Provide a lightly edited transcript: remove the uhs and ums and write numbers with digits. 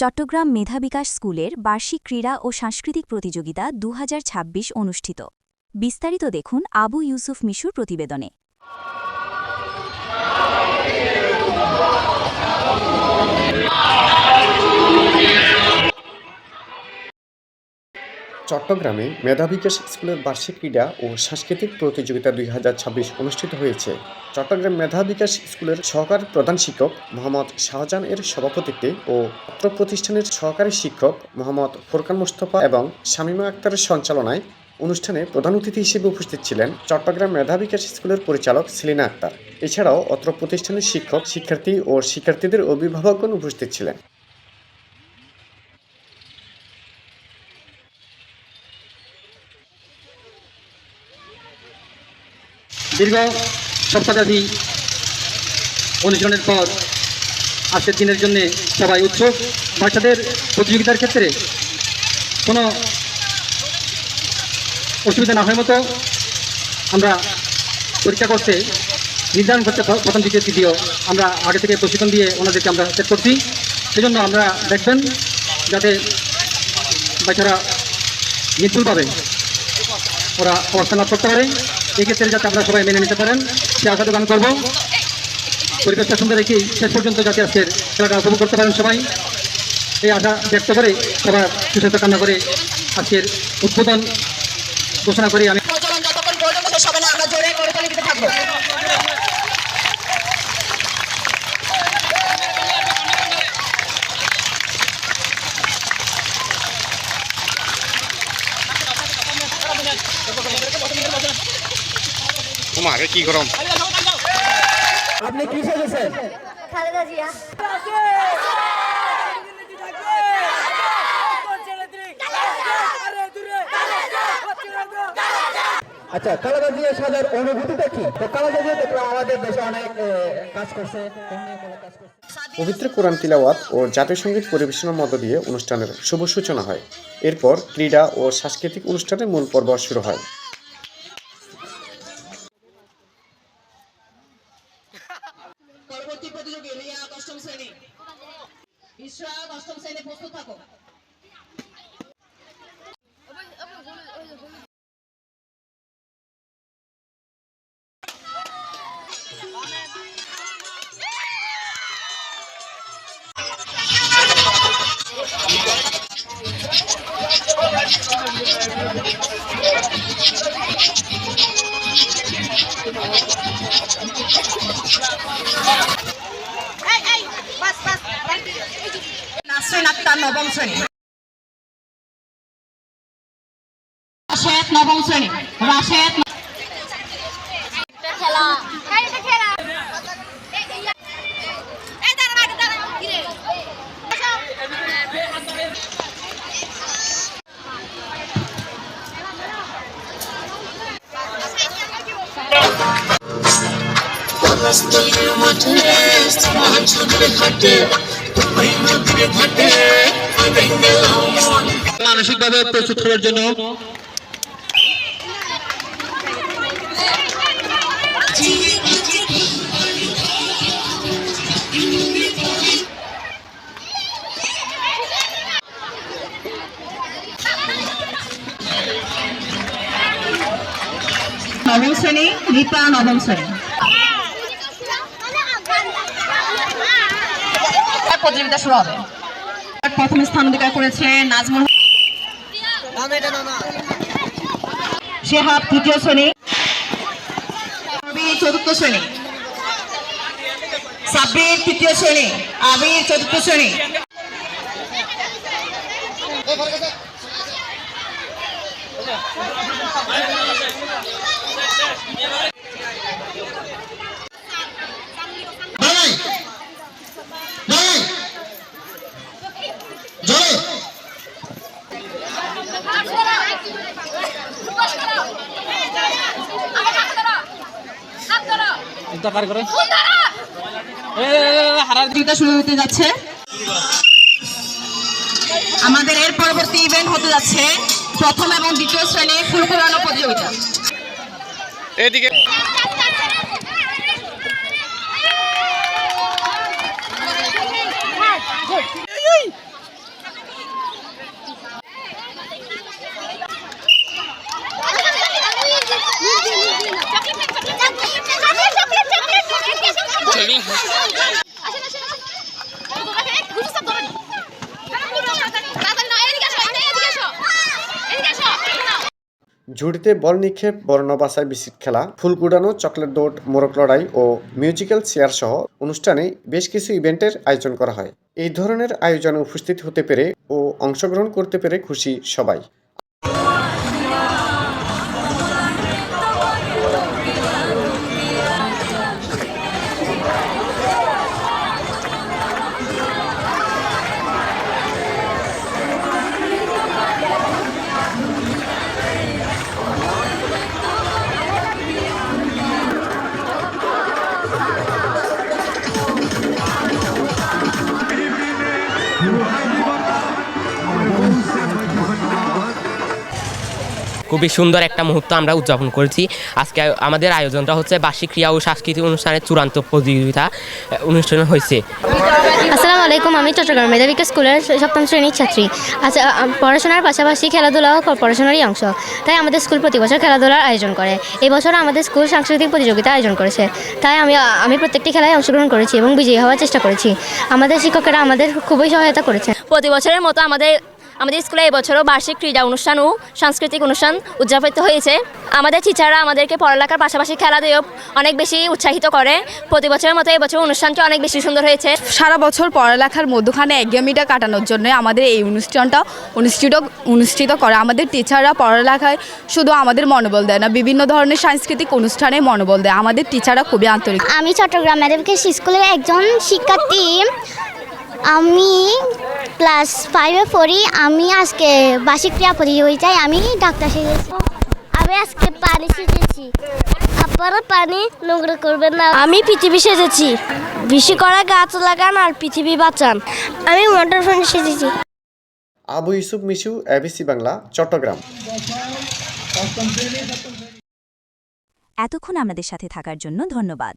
চট্টগ্রাম মেধা বিকাশ স্কুলের বার্ষিক ক্রীড়া ও সাংস্কৃতিক প্রতিযোগিতা ২০২৬ অনুষ্ঠিত। বিস্তারিত দেখুন আবু ইউসুফ মিশুর প্রতিবেদনে। চট্টগ্রামে মেধা বিকাশ স্কুলের বার্ষিক ক্রীড়া ও সাংস্কৃতিক প্রতিযোগিতা ২০২৬ অনুষ্ঠিত হয়েছে। চট্টগ্রাম মেধা বিকাশ স্কুলের সহকারী প্রধান শিক্ষক মোহাম্মদ শাহজাহান এর সভাপতিত্বে ও অত্র প্রতিষ্ঠানের সহকারী শিক্ষক মোহাম্মদ ফোরকান মোস্তফা এবং শামীমা আক্তারের সঞ্চালনায় অনুষ্ঠানে প্রধান অতিথি হিসেবে উপস্থিত ছিলেন চট্টগ্রাম মেধা বিকাশ স্কুলের পরিচালক সেলিনা আক্তার। এছাড়াও অত্র প্রতিষ্ঠানের শিক্ষক, শিক্ষার্থী ও শিক্ষার্থীদের অভিভাবকগণ উপস্থিত ছিলেন। দীর্ঘ সপ্তাহব্যাপী অনুশীলনের পর আজকের দিনের জন্য সবাই উৎসুক। বাচ্চাদের প্রতিযোগিতার ক্ষেত্রে কোনো অসুবিধা না হয় মতো আমরা পরীক্ষা করতে নির্ধারণ করতে প্রথম দ্বিতীয় তৃতীয় আমরা আগে থেকে প্রশিক্ষণ দিয়ে ওনাদেরকে আমরা সেট করছি। সেজন্য আমরা দেখবেন যাতে বাচ্চারা নির্ভুলভাবে ওরা অবস্থান লাভ করতে পারে। এক্ষেত্রে যাতে আপনারা সবাই মেনে নিতে পারেন সে আশা প্রদান করবো। পরিবেশটা সুন্দর রেখে শেষ পর্যন্ত যাতে আজকের খেলাটা উপভোগ করতে পারেন সবাই, এই আশা ব্যক্ত করে সবার সুস্বাস্থ্য কামনা করে আজকের উদ্বোধন ঘোষণা করি আমি। আগে কি গরম আপনি কি সেজেছেন? খালেদা জিয়া। আচ্ছা, খালেদা জিয়া সাজার অনুভূতিটা কি? তো খালেদা জিয়া দেখলাম আমাদের দেশে অনেক কাজ করছে। পবিত্র কোরআন তিলাওয়াত ও জাতীয় সঙ্গীত পরিবেশনের মধ্য দিয়ে অনুষ্ঠানের শুভ সূচনা হয়। এরপর ক্রীড়া ও সাংস্কৃতিক অনুষ্ঠানের মূল পর্ব শুরু হয়। পরবর্তী প্রতিযোগী রিয়া অষ্টম শ্রেণী, ইশরাক অষ্টম শ্রেণী, প্রস্তুত থাকো। নাসরিন আক্তার নবম শ্রেণী, রাশেদ নবম শ্রেণী, রাশেদ খেলা খেলা মানসিকভাবে প্রস্তুত করার জন্য নবম শ্রেণী, রিতা নবম শ্রেণী। প্রতিযোগিতা শুরু হবে। প্রথম স্থান অধিকার করেছে নাজমুল শেহাব তৃতীয় শ্রেণী, চতুর্থ শ্রেণী, সাব্বির তৃতীয় শ্রেণী, আবির চতুর্থ শ্রেণী। শুরু হতে যাচ্ছে। আমাদের এর পরবর্তী ইভেন্ট হতে যাচ্ছে প্রথম এবং দ্বিতীয় শ্রেণীর ফুল কুরানো প্রতিযোগিতা। এদিকে ঝুড়িতে বল নিক্ষেপ, বর্ণ বাছাই বিস্কিট খেলা, ফুল কুড়ানো, চকলেট দৌড়, মোরগ লড়াই ও মিউজিক্যাল চেয়ার সহ অনুষ্ঠানে বেশ কিছু ইভেন্টের আয়োজন করা হয়। এই ধরনের আয়োজনে উপস্থিত হতে পেরে ও অংশগ্রহণ করতে পেরে খুশি সবাই। খুবই সুন্দর একটা মুহূর্ত আমরা উদযাপন করেছি। আজকে আমাদের আয়োজনটা হচ্ছে বার্ষিক ক্রীড়া ও সাংস্কৃতিক অনুষ্ঠানের চূড়ান্ত প্রতিযোগিতা অনুষ্ঠান হয়েছে। আসসালামু আলাইকুম, আমি চট্টগ্রাম মেধা বিকাশ স্কুলের 7ম শ্রেণীর ছাত্রী। আচ্ছা, পড়াশোনার পাশাপাশি খেলাধুলাও পড়াশোনারই অংশ, তাই আমাদের স্কুল প্রতি বছর খেলাধুলার আয়োজন করে। এই বছর আমাদের স্কুল সাংস্কৃতিক প্রতিযোগিতা আয়োজন করেছে, তাই আমি প্রত্যেকটি খেলায় অংশগ্রহণ করেছি এবং বিজয়ী হওয়ার চেষ্টা করেছি। আমাদের শিক্ষকেরা আমাদের খুবই সহায়তা করেছে। প্রতি বছরের মতো আমাদের স্কুলে এবছরও বার্ষিক ক্রীড়া অনুষ্ঠান ও সাংস্কৃতিক অনুষ্ঠান উদযাপিত হয়েছে। আমাদের টিচাররা আমাদেরকে পড়ালেখার পাশাপাশি খেলা দিয়েও অনেক বেশি উৎসাহিত করে। প্রতি বছরের মতো এবছর অনুষ্ঠানটি অনেক বেশি সুন্দর হয়েছে। সারা বছর পড়ালেখার মধ্যখানে একঘেয়েমিটা কাটানোর জন্য আমাদের এই অনুষ্ঠানটা অনুষ্ঠিত করে। আমাদের টিচাররা পড়ালেখায় শুধু আমাদের মনোবল দেয় না, বিভিন্ন ধরনের সাংস্কৃতিক অনুষ্ঠানে মনোবল দেয়। আমাদের টিচাররা খুবই আন্তরিক। আমি চট্টগ্রাম মেধা বিকাশ স্কুলের একজন শিক্ষার্থী। আমি ক্লাস 5-এ পড়ি। আমি আজকে বার্ষিক ক্রীড়া প্রতিযোগিতায় আমি ডাক্তার সেজেছি। আমি আজকে পানি সেজেছি। আপনারা পানি নোংরা করবেন না। আমি পৃথিবী সেজেছি। বেশি করে গাছ লাগান আর পৃথিবী বাঁচান। আমি মোটর ফোন সেজেছি। আবু ইউসুফ মিশু, এবিসি বাংলা, চট্টগ্রাম। এতক্ষণ আমাদের সাথে থাকার জন্য ধন্যবাদ।